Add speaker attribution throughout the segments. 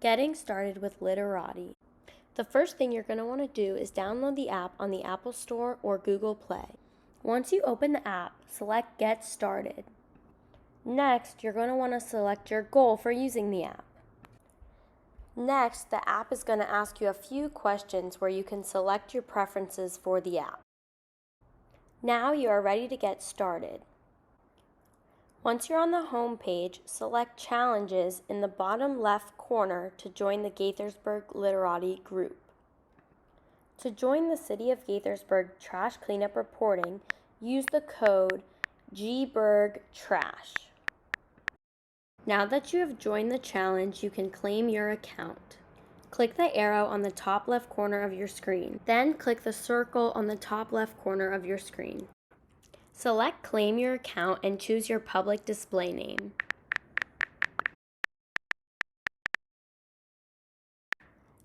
Speaker 1: Getting started with Litterati. The first thing you're going to want to do is download the app on the Apple Store or Google Play. Once you open the app, select Get Started. Next, you're going to want to select your goal for using the app. Next, the app is going to ask you a few questions where you can select your preferences for the app. Now you are ready to get started. Once you're on the home page, select Challenges in the bottom left corner to join the Gaithersburg Litterati group. To join the City of Gaithersburg Trash Cleanup Reporting, use the code GBurgTrash. Now that you have joined the challenge, you can claim your account. Click the arrow on the top left corner of your screen. Then click the circle on the top left corner of your screen. Select Claim Your Account and choose your public display name.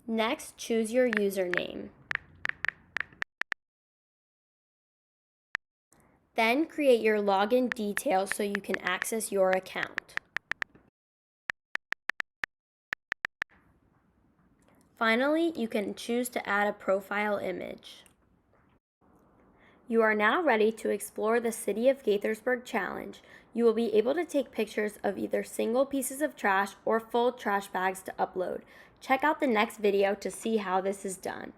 Speaker 1: Next, choose your username. Then create your login details so you can access your account. Finally, you can choose to add a profile image. You are now ready to explore the City of Gaithersburg Challenge. You will be able to take pictures of either single pieces of trash or full trash bags to upload. Check out the next video to see how this is done.